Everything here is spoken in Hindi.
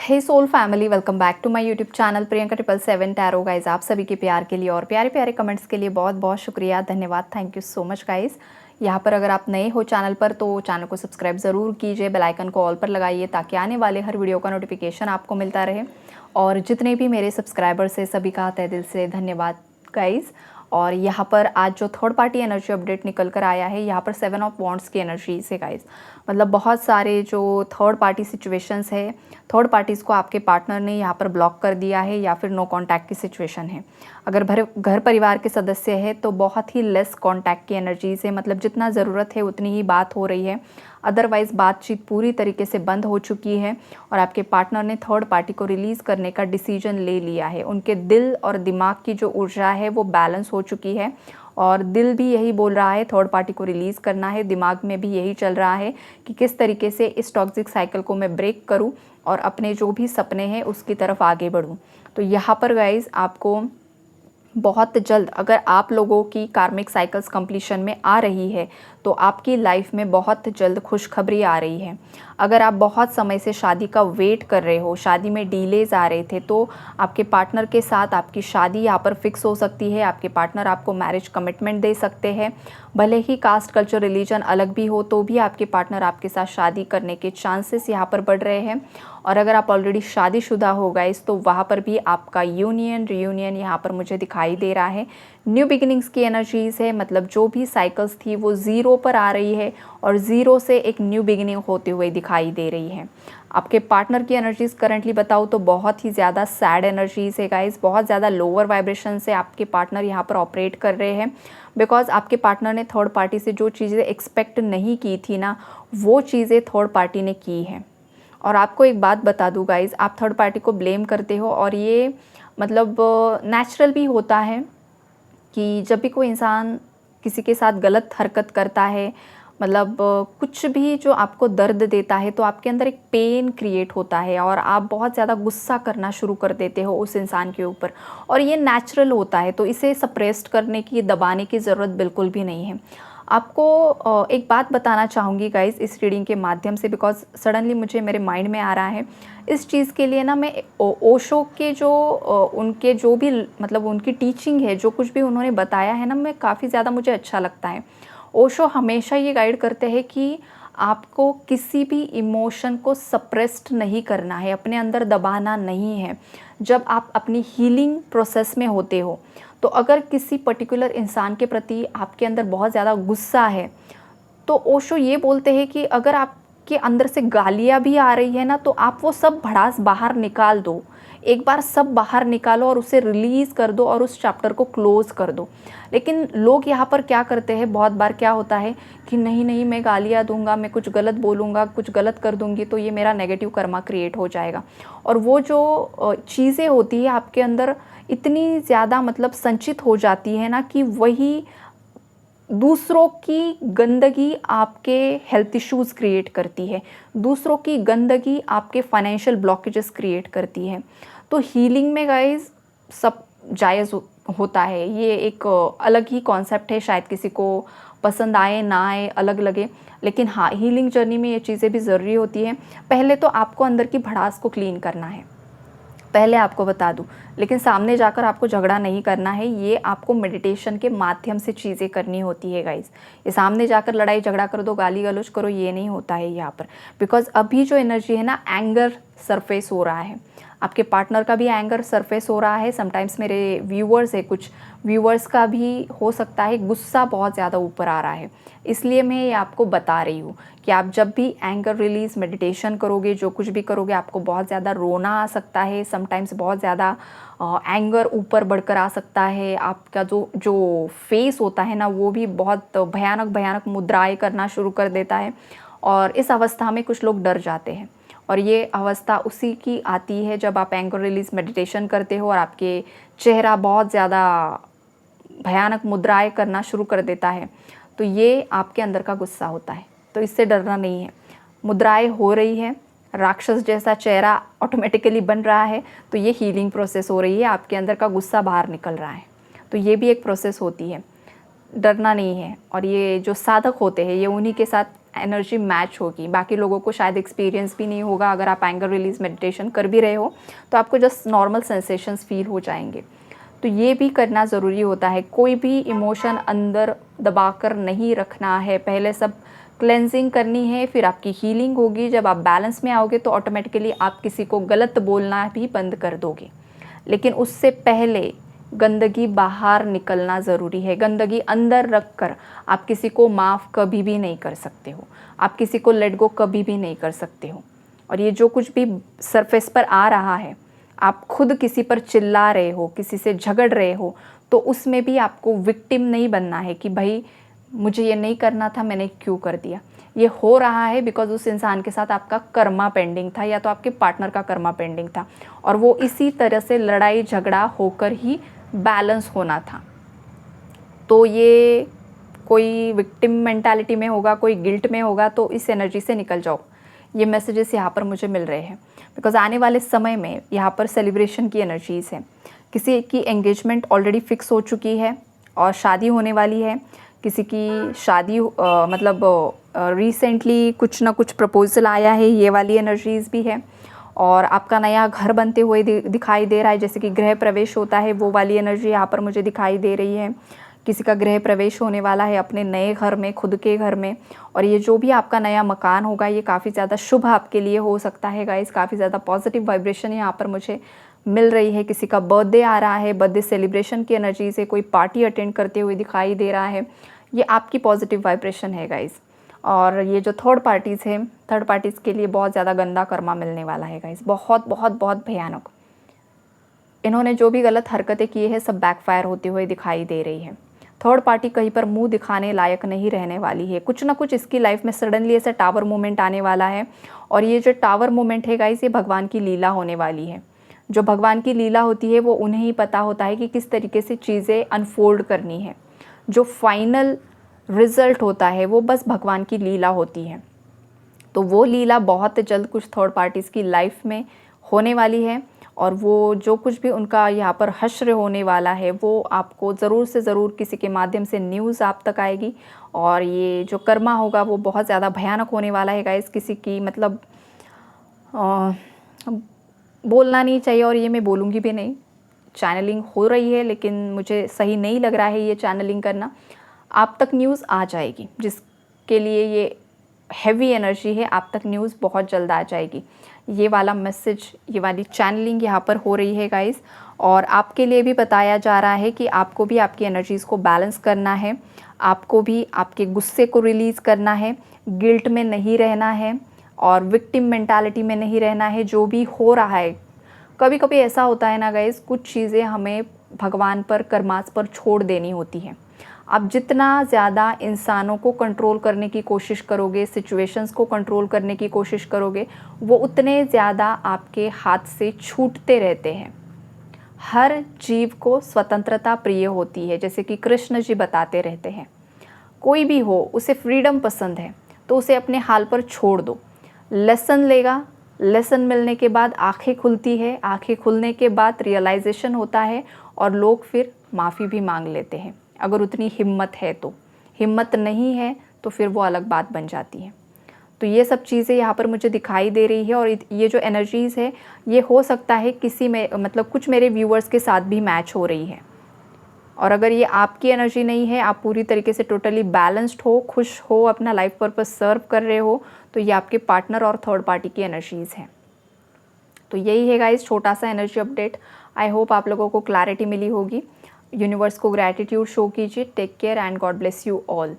Hey soul family, welcome back to my YouTube channel Priyanka 777 tarot. Guys, आप सभी के प्यार के लिए और प्यारे प्यारे कमेंट्स के लिए बहुत बहुत शुक्रिया, धन्यवाद, thank you so much guys. यहाँ पर अगर आप नए हो चैनल पर तो चैनल को सब्सक्राइब ज़रूर कीजिए, बेल आइकन को ऑल पर लगाइए ताकि आने वाले हर वीडियो का नोटिफिकेशन आपको मिलता रहे। और जितने भी मेरे सब्सक्राइबर्स हैं सभी का तहे दिल से धन्यवाद गाइज़। और यहाँ पर आज जो थर्ड पार्टी एनर्जी अपडेट निकल कर आया है, यहाँ पर 7 ऑफ वॉन्ड्स की एनर्जी से गाइज, मतलब बहुत सारे जो थर्ड पार्टी सिचुएशंस है, थर्ड पार्टीज़ को आपके पार्टनर ने यहाँ पर ब्लॉक कर दिया है या फिर नो कांटेक्ट की सिचुएशन है। अगर घर परिवार के सदस्य है तो बहुत ही लेस कांटेक्ट की एनर्जी से, मतलब जितना ज़रूरत है उतनी ही बात हो रही है, अदरवाइज़ बातचीत पूरी तरीके से बंद हो चुकी है और आपके पार्टनर ने थर्ड पार्टी को रिलीज़ करने का डिसीजन ले लिया है। उनके दिल और दिमाग की जो ऊर्जा है वो बैलेंस हो चुकी है और दिल भी यही बोल रहा है थर्ड पार्टी को रिलीज़ करना है, दिमाग में भी यही चल रहा है कि किस तरीके से इस टॉक्सिक साइकिल को मैं ब्रेक करूं और अपने जो भी सपने हैं उसकी तरफ आगे बढ़ूं। तो यहाँ पर गाइज़ आपको बहुत जल्द, अगर आप लोगों की कार्मिक साइकिल्स कंप्लीशन में आ रही है तो आपकी लाइफ में बहुत जल्द खुशखबरी आ रही है। अगर आप बहुत समय से शादी का वेट कर रहे हो, शादी में डिलेज आ रहे थे, तो आपके पार्टनर के साथ आपकी शादी यहाँ पर फिक्स हो सकती है। आपके पार्टनर आपको मैरिज कमिटमेंट दे सकते हैं। भले ही कास्ट, कल्चर, रिलीजन अलग भी हो तो भी आपके पार्टनर आपके साथ शादी करने के चांसेस यहाँ पर बढ़ रहे हैं। और अगर आप ऑलरेडी शादीशुदा हो गाइस तो वहाँ पर भी आपका यूनियन रियूनियन यहाँ पर मुझे दिखाई दे रहा है। न्यू बिगिनिंग्स की एनर्जीज़ है, मतलब जो भी साइकिल्स थी वो ज़ीरो पर आ रही है और ज़ीरो से एक न्यू बिगिनिंग होते हुए दिखाई दे रही है। आपके पार्टनर की एनर्जीज़ करंटली बताऊँ तो बहुत ही ज़्यादा सैड एनर्जीज़ है गाइस, बहुत ज़्यादा लोअर वाइब्रेशन से आपके पार्टनर यहाँ पर ऑपरेट कर रहे हैं। बिकॉज आपके पार्टनर ने थर्ड पार्टी से जो चीज़ें एक्सपेक्ट नहीं की थी ना, वो चीज़ें थर्ड पार्टी ने की हैं। और आपको एक बात बता दूँ गाइज़, आप थर्ड पार्टी को ब्लेम करते हो और ये मतलब नेचुरल भी होता है कि जब भी कोई इंसान किसी के साथ गलत हरकत करता है, मतलब कुछ भी जो आपको दर्द देता है, तो आपके अंदर एक पेन क्रिएट होता है और आप बहुत ज़्यादा गुस्सा करना शुरू कर देते हो उस इंसान के ऊपर। और ये नेचुरल होता है, तो इसे सप्रेस्ड करने की, दबाने की ज़रूरत बिल्कुल भी नहीं है। आपको एक बात बताना चाहूँगी गाइज़ इस रीडिंग के माध्यम से, बिकॉज सडनली मुझे मेरे माइंड में आ रहा है इस चीज़ के लिए ना। मैं ओशो के जो उनके जो भी, मतलब उनकी टीचिंग है, जो कुछ भी उन्होंने बताया है ना, मैं काफ़ी ज़्यादा मुझे अच्छा लगता है। ओशो हमेशा ये गाइड करते हैं कि आपको किसी भी इमोशन को सप्रेस्ड नहीं करना है, अपने अंदर दबाना नहीं है। जब आप अपनी हीलिंग प्रोसेस में होते हो तो अगर किसी पर्टिकुलर इंसान के प्रति आपके अंदर बहुत ज़्यादा गुस्सा है तो ओशो ये बोलते हैं कि अगर आपके अंदर से गालियाँ भी आ रही है ना, तो आप वो सब भड़ास बाहर निकाल दो। एक बार सब बाहर निकालो और उसे रिलीज़ कर दो और उस चैप्टर को क्लोज़ कर दो। लेकिन लोग यहाँ पर क्या करते हैं, बहुत बार क्या होता है कि नहीं नहीं, मैं गालियाँ दूंगा, मैं कुछ गलत बोलूँगा, कुछ गलत कर दूंगी तो ये मेरा नेगेटिव कर्मा क्रिएट हो जाएगा। और वो जो चीज़ें होती है आपके अंदर इतनी ज़्यादा, मतलब संचित हो जाती है ना, कि वही दूसरों की गंदगी आपके हेल्थ इश्यूज़ क्रिएट करती है, दूसरों की गंदगी आपके फाइनेंशियल ब्लॉकेजेस क्रिएट करती है। तो हीलिंग में गाइस सब जायज़ होता है, ये एक अलग ही कॉन्सेप्ट है, शायद किसी को पसंद आए ना आए, अलग लगे, लेकिन हाँ, हीलिंग जर्नी में ये चीज़ें भी ज़रूरी होती हैं। पहले तो आपको अंदर की भड़ास को क्लीन करना है, पहले आपको बता दूं, लेकिन सामने जाकर आपको झगड़ा नहीं करना है। ये आपको मेडिटेशन के माध्यम से चीज़ें करनी होती है गाइस। ये सामने जाकर लड़ाई झगड़ा कर दो, गाली गलौज करो, ये नहीं होता है यहाँ पर। बिकॉज अभी जो एनर्जी है ना, एंगर सरफेस हो रहा है, आपके पार्टनर का भी एंगर सरफेस हो रहा है। समटाइम्स मेरे व्यूअर्स है, कुछ व्यूअर्स का भी हो सकता है गुस्सा बहुत ज़्यादा ऊपर आ रहा है। इसलिए मैं ये आपको बता रही हूँ कि आप जब भी एंगर रिलीज मेडिटेशन करोगे, जो कुछ भी करोगे, आपको बहुत ज़्यादा रोना आ सकता है, समटाइम्स बहुत ज़्यादा एंगर ऊपर बढ़कर आ सकता है। आपका जो जो फेस होता है ना, वो भी बहुत भयानक भयानक मुद्राएं करना शुरू कर देता है। और इस अवस्था में कुछ लोग डर जाते हैं और ये अवस्था उसी की आती है जब आप एंगर रिलीज मेडिटेशन करते हो और आपके चेहरा बहुत ज़्यादा भयानक मुद्राएं करना शुरू कर देता है। तो ये आपके अंदर का गुस्सा होता है, तो इससे डरना नहीं है। मुद्राएं हो रही है, राक्षस जैसा चेहरा ऑटोमेटिकली बन रहा है, तो ये हीलिंग प्रोसेस हो रही है, आपके अंदर का गुस्सा बाहर निकल रहा है। तो ये भी एक प्रोसेस होती है, डरना नहीं है। और ये जो साधक होते हैं ये उन्हीं के साथ एनर्जी मैच होगी। बाकी लोगों को शायद एक्सपीरियंस भी नहीं होगा। अगर आप एंगर रिलीज मेडिटेशन कर भी रहे हो तो आपको जस्ट नॉर्मल सेंसेशंस फील हो जाएंगे। तो ये भी करना ज़रूरी होता है। कोई भी इमोशन अंदर दबा कर नहीं रखना है, पहले सब क्लेंजिंग करनी है, फिर आपकी हीलिंग होगी। जब आप बैलेंस में आओगे तो ऑटोमेटिकली आप किसी को गलत बोलना भी बंद कर दोगे। लेकिन उससे पहले गंदगी बाहर निकलना ज़रूरी है। गंदगी अंदर रख कर आप किसी को माफ़ कभी भी नहीं कर सकते हो, आप किसी को लेट गो कभी भी नहीं कर सकते हो। और ये जो कुछ भी सरफेस पर आ रहा है, आप खुद किसी पर चिल्ला रहे हो, किसी से झगड़ रहे हो, तो उसमें भी आपको विक्टिम नहीं बनना है कि भाई मुझे ये नहीं करना था, मैंने क्यों कर दिया। ये हो रहा है बिकॉज उस इंसान के साथ आपका कर्मा पेंडिंग था या तो आपके पार्टनर का कर्मा पेंडिंग था, और वो इसी तरह से लड़ाई झगड़ा होकर ही बैलेंस होना था। तो ये कोई विक्टिम मेंटालिटी में होगा, कोई गिल्ट में होगा, तो इस एनर्जी से निकल जाओ। ये मैसेजेस यहाँ पर मुझे मिल रहे हैं बिकॉज आने वाले समय में यहाँ पर सेलिब्रेशन की एनर्जीज़ हैं। किसी की एंगेजमेंट ऑलरेडी फिक्स हो चुकी है और शादी होने वाली है। किसी की शादी मतलब रिसेंटली कुछ ना कुछ प्रपोजल आया है, ये वाली एनर्जीज़ भी है। और आपका नया घर बनते हुए दिखाई दे रहा है, जैसे कि गृह प्रवेश होता है, वो वाली एनर्जी यहाँ पर मुझे दिखाई दे रही है। किसी का गृह प्रवेश होने वाला है अपने नए घर में, खुद के घर में। और ये जो भी आपका नया मकान होगा ये काफ़ी ज़्यादा शुभ आपके लिए हो सकता है गाइस। काफ़ी ज़्यादा पॉजिटिव वाइब्रेशन यहाँ पर मुझे मिल रही है। किसी का बर्थडे आ रहा है, बर्थडे सेलिब्रेशन की एनर्जी से कोई पार्टी अटेंड करते हुए दिखाई दे रहा है। ये आपकी पॉजिटिव वाइब्रेशन है गाइस। और ये जो थर्ड पार्टीज़ हैं, थर्ड पार्टीज़ के लिए बहुत ज़्यादा गंदा कर्मा मिलने वाला है गाइस, बहुत बहुत बहुत भयानक। इन्होंने जो भी गलत हरकतें की है सब बैकफायर होते हुए दिखाई दे रही है। थर्ड पार्टी कहीं पर मुंह दिखाने लायक नहीं रहने वाली है। कुछ ना कुछ इसकी लाइफ में सडनली ऐसा टावर मोमेंट आने वाला है। और ये जो टावर मोमेंट है गाइस, ये भगवान की लीला होने वाली है। जो भगवान की लीला होती है वो उन्हें ही पता होता है कि किस तरीके से चीज़ें अनफोल्ड करनी है। जो फाइनल रिजल्ट होता है वो बस भगवान की लीला होती है। तो वो लीला बहुत जल्द कुछ थर्ड पार्टीज़ की लाइफ में होने वाली है। और वो जो कुछ भी उनका यहाँ पर हश्र होने वाला है वो आपको ज़रूर से ज़रूर किसी के माध्यम से न्यूज़ आप तक आएगी। और ये जो कर्मा होगा वो बहुत ज़्यादा भयानक होने वाला है गाइस। किसी की मतलब बोलना नहीं चाहिए, और ये मैं बोलूँगी भी नहीं। चैनलिंग हो रही है लेकिन मुझे सही नहीं लग रहा है ये चैनलिंग करना। आप तक न्यूज़ आ जाएगी, जिसके लिए ये हैवी एनर्जी है, आप तक न्यूज़ बहुत जल्द आ जाएगी। ये वाला मैसेज, ये वाली चैनलिंग यहाँ पर हो रही है गाइस। और आपके लिए भी बताया जा रहा है कि आपको भी आपकी एनर्जीज़ को बैलेंस करना है, आपको भी आपके गुस्से को रिलीज़ करना है, गिल्ट में नहीं रहना है और विक्टिम मेंटालिटी में नहीं रहना है। जो भी हो रहा है, कभी कभी ऐसा होता है ना गाइस, कुछ चीज़ें हमें भगवान पर, कर्मास पर छोड़ देनी होती हैं। आप जितना ज़्यादा इंसानों को कंट्रोल करने की कोशिश करोगे, सिचुएशंस को कंट्रोल करने की कोशिश करोगे, वो उतने ज़्यादा आपके हाथ से छूटते रहते हैं। हर जीव को स्वतंत्रता प्रिय होती है, जैसे कि कृष्ण जी बताते रहते हैं। कोई भी हो, उसे फ्रीडम पसंद है तो उसे अपने हाल पर छोड़ दो। लेसन लेगा, लेसन मिलने के बाद आंखें खुलती है, आंखें खुलने के बाद रियलाइजेशन होता है और लोग फिर माफ़ी भी मांग लेते हैं, अगर उतनी हिम्मत है तो। हिम्मत नहीं है तो फिर वो अलग बात बन जाती है। तो ये सब चीज़ें यहाँ पर मुझे दिखाई दे रही है। और ये जो एनर्जीज़ है ये हो सकता है किसी में मतलब कुछ मेरे व्यूअर्स के साथ भी मैच हो रही है। और अगर ये आपकी एनर्जी नहीं है, आप पूरी तरीके से टोटली बैलेंस्ड हो, खुश हो, अपना लाइफ पर्पस सर्व कर रहे हो, तो ये आपके पार्टनर और थर्ड पार्टी की एनर्जीज़ हैं। तो यही है गाइस छोटा सा एनर्जी अपडेट। आई होप आप लोगों को क्लैरिटी मिली होगी। यूनिवर्स को ग्रैटिट्यूड शो कीजिए। Take care and God bless you all.